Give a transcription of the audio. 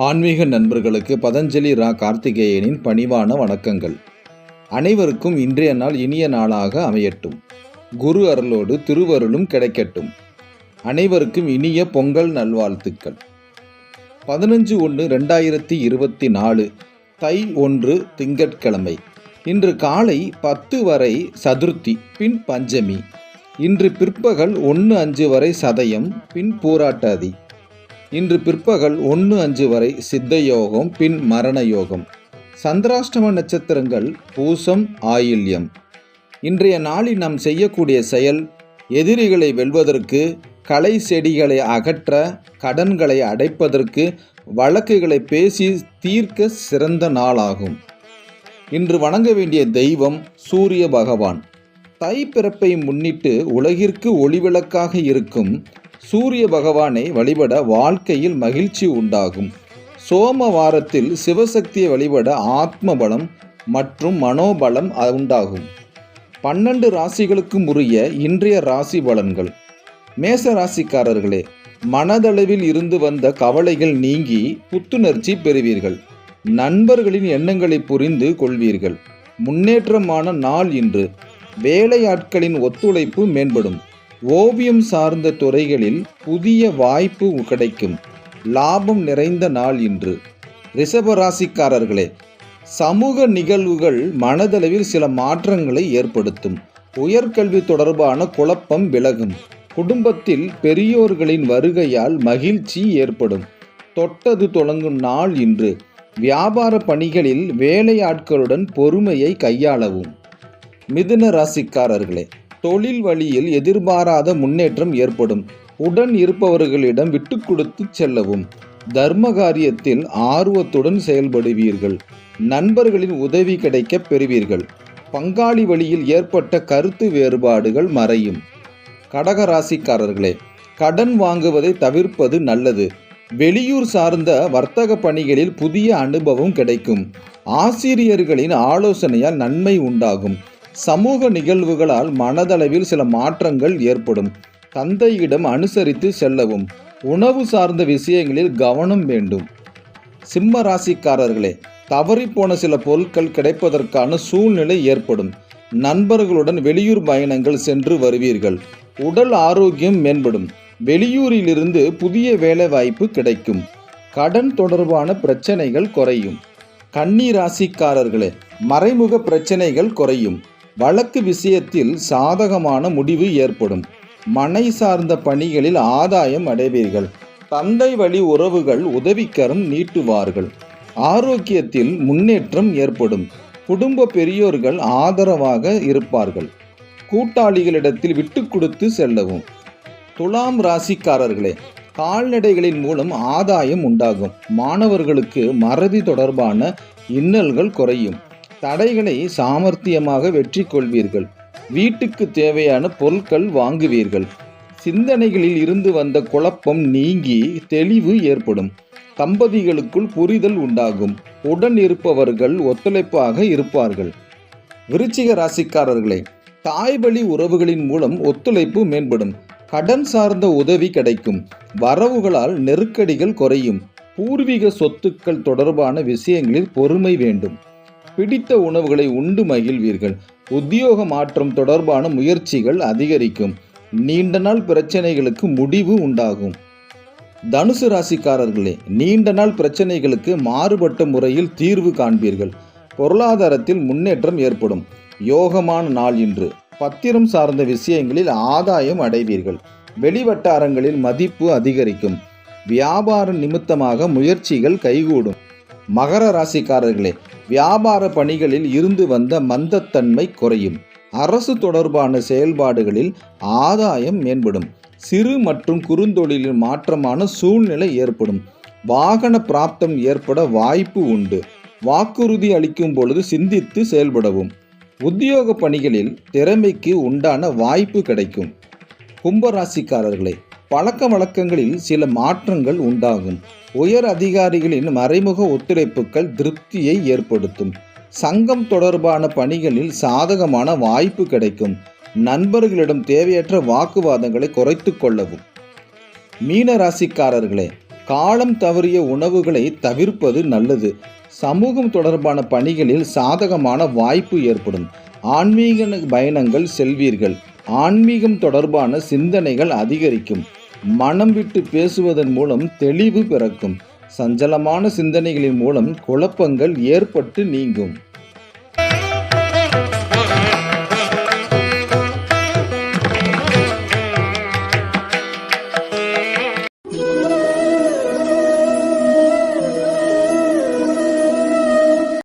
ஆன்மீக நண்பர்களுக்கு பதஞ்சலி கார்த்திகேயனின் பணிவான வணக்கங்கள். அனைவருக்கும் இன்றைய நாள் இனிய நாளாக அமையட்டும். குரு அருளோடு திருவருளும் கிடைக்கட்டும். அனைவருக்கும் இனிய பொங்கல் நல்வாழ்த்துக்கள். 15/1/2024 தை 1 திங்கட்கிழமை. இன்று காலை 10 வரை சதுர்த்தி, பின் பஞ்சமி. இன்று பிற்பகல் 1:05 வரை சதயம், பின் பூராட்டாதி. இன்று பிற்பகல் 1:05 வரை சித்த யோகம், பின் மரண யோகம். சந்திராஷ்டம நட்சத்திரங்கள் பூசம், ஆயில்யம். இன்றைய நாளில் நாம் செய்யக்கூடிய செயல் எதிரிகளை வெல்வதற்கு, களை செடிகளை அகற்ற, கடன்களை அடைப்பதற்கு, வழக்குகளை பேசி தீர்க்க சிறந்த நாளாகும். இன்று வணங்க வேண்டிய தெய்வம் சூரிய பகவான். தை பிறப்பை முன்னிட்டு உலகிற்கு ஒளிவிளக்காக இருக்கும் சூரிய பகவானை வழிபட வாழ்க்கையில் மகிழ்ச்சி உண்டாகும். சோமவாரத்தில் சிவசக்தியை வழிபட ஆத்ம பலம் மற்றும் மனோபலம் உண்டாகும். 12 ராசிகளுக்கும் உரிய இன்றைய ராசி பலன்கள். மேச ராசிக்காரர்களே, மனதளவில் இருந்து வந்த கவலைகள் நீங்கி புத்துணர்ச்சி பெறுவீர்கள். நண்பர்களின் எண்ணங்களை புரிந்து கொள்வீர்கள். முன்னேற்றமான நாள் இன்று. வேலையாட்களின் ஒத்துழைப்பு மேம்படும். ஓவியம் சார்ந்த துறைகளில் புதிய வாய்ப்பு கிடைக்கும். லாபம் நிறைந்த நாள் இன்று. ரிஷபராசிக்காரர்களே, சமூக நிகழ்வுகள் மனதளவில் சில மாற்றங்களை ஏற்படுத்தும். உயர்கல்வி தொடர்பான குழப்பம் விலகும். குடும்பத்தில் பெரியோர்களின் வருகையால் மகிழ்ச்சி ஏற்படும். தொட்டது தொடங்கும் நாள் இன்று. வியாபார பணிகளில் வேலையாட்களுடன் பொறுமையை கையாளவும். மிதுன ராசிக்காரர்களே, தொழில் வழியில் எதிர்பாராத முன்னேற்றம் ஏற்படும். உடன் இருப்பவர்களிடம் விட்டு கொடுத்து செல்லவும். தர்ம காரியத்தில் ஆர்வத்துடன் செயல்படுவீர்கள். நண்பர்களின் உதவி கிடைக்க பெறுவீர்கள். பங்காளி வழியில் ஏற்பட்ட கருத்து வேறுபாடுகள் மறையும். கடக ராசிக்காரர்களே, கடன் வாங்குவதை தவிர்ப்பது நல்லது. வெளியூர் சார்ந்த வர்த்தக பணிகளில் புதிய அனுபவம் கிடைக்கும். ஆசிரியர்களின் ஆலோசனையால் நன்மை உண்டாகும். சமூக நிகழ்வுகளால் மனதளவில் சில மாற்றங்கள் ஏற்படும். தந்தையிடம் அனுசரித்து செல்லவும். உணவு சார்ந்த விஷயங்களில் கவனம் வேண்டும். சிம்ம ராசிக்காரர்களே, தவறிப்போன சில பொருட்கள் கிடைப்பதற்கான சூழ்நிலை ஏற்படும். நண்பர்களுடன் வெளியூர் பயணங்கள் சென்று வருவீர்கள். உடல் ஆரோக்கியம் மேம்படும். வெளியூரிலிருந்து புதிய வேலை வாய்ப்பு கிடைக்கும். கடன் தொடர்பான பிரச்சனைகள் குறையும். கன்னி ராசிக்காரர்களே, மறைமுக பிரச்சனைகள் குறையும். வழக்கு விஷயத்தில் சாதகமான முடிவு ஏற்படும். மனை சார்ந்த பணிகளில் ஆதாயம் அடைவீர்கள். தந்தை வழி உறவுகள் உதவிக்கரம் நீட்டுவார்கள். ஆரோக்கியத்தில் முன்னேற்றம் ஏற்படும். குடும்ப பெரியோர்கள் ஆதரவாக இருப்பார்கள். கூட்டாளிகளிடத்தில் விட்டு கொடுத்து செல்லவும். துலாம் ராசிக்காரர்களே, கால்நடைகளின் மூலம் ஆதாயம் உண்டாகும். மாணவர்களுக்கு மறதி தொடர்பான இன்னல்கள் குறையும். தடைகளை சாமர்த்தியமாக வெற்றி கொள்வீர்கள். வீட்டுக்கு தேவையான பொருட்கள் வாங்குவீர்கள். சிந்தனைகளில் இருந்து வந்த குழப்பம் நீங்கி தெளிவு ஏற்படும். தம்பதிகளுக்குள் புரிதல் உண்டாகும். உடன் இருப்பவர்கள் ஒத்துழைப்பாக இருப்பார்கள். விருச்சிக ராசிக்காரர்களே, தாய்வழி உறவுகளின் மூலம் ஒத்துழைப்பு மேம்படும். கடன் சார்ந்த உதவி கிடைக்கும். வரவுகளால் நெருக்கடிகள் குறையும். பூர்வீக சொத்துக்கள் தொடர்பான விஷயங்களில் பொறுமை வேண்டும். பிடித்த உணவுகளை உண்டு மகிழ்வீர்கள். உத்தியோக மாற்றம் தொடர்பான முயற்சிகள் அதிகரிக்கும். நீண்ட நாள் பிரச்சனைகளுக்கு முடிவு உண்டாகும். தனுசு ராசிக்காரர்களே, நீண்ட நாள் பிரச்சனைகளுக்கு மாறுபட்ட முறையில் தீர்வு காண்பீர்கள். பொருளாதாரத்தில் முன்னேற்றம் ஏற்படும். யோகமான நாள் இன்று. பத்திரம் சார்ந்த விஷயங்களில் ஆதாயம் அடைவீர்கள். வெளிவட்டாரங்களில் மதிப்பு அதிகரிக்கும். வியாபார நிமித்தமாக முயற்சிகள் கைகூடும். மகர ராசிக்காரர்களே, வியாபார பணிகளில் இருந்து வந்த மந்தத்தன்மை குறையும். அரசு தொடர்பான செயல்பாடுகளில் ஆதாயம் மேம்படும். சிறு மற்றும் குறுந்தொழிலில் மாற்றமான சூழ்நிலை ஏற்படும். வாகன பிராப்தம் ஏற்பட வாய்ப்பு உண்டு. வாக்குறுதி அளிக்கும் பொழுது சிந்தித்து செயல்படவும். உத்தியோக பணிகளில் திறமைக்கு உண்டான வாய்ப்பு கிடைக்கும். கும்பராசிக்காரர்களே, பழக்க வழக்கங்களில் சில மாற்றங்கள் உண்டாகும். உயர் அதிகாரிகளின் மறைமுக ஒத்துழைப்புகள் திருப்தியை ஏற்படுத்தும். சங்கம் தொடர்பான பணிகளில் சாதகமான வாய்ப்பு கிடைக்கும். நண்பர்களிடம் தேவையற்ற வாக்குவாதங்களை குறைத்து கொள்ளவும். மீன ராசிக்காரர்களே, காலம் தவறிய உணவுகளை தவிர்ப்பது நல்லது. சமூகம் தொடர்பான பணிகளில் சாதகமான வாய்ப்பு ஏற்படும். ஆன்மீக பயணங்கள் செல்வீர்கள். ஆன்மீகம் தொடர்பான சிந்தனைகள் அதிகரிக்கும். மனம் விட்டு பேசுவதன் மூலம் தெளிவு பிறக்கும். சஞ்சலமான சிந்தனைகளின் மூலம் குழப்பங்கள் ஏற்பட்டு நீங்கும்.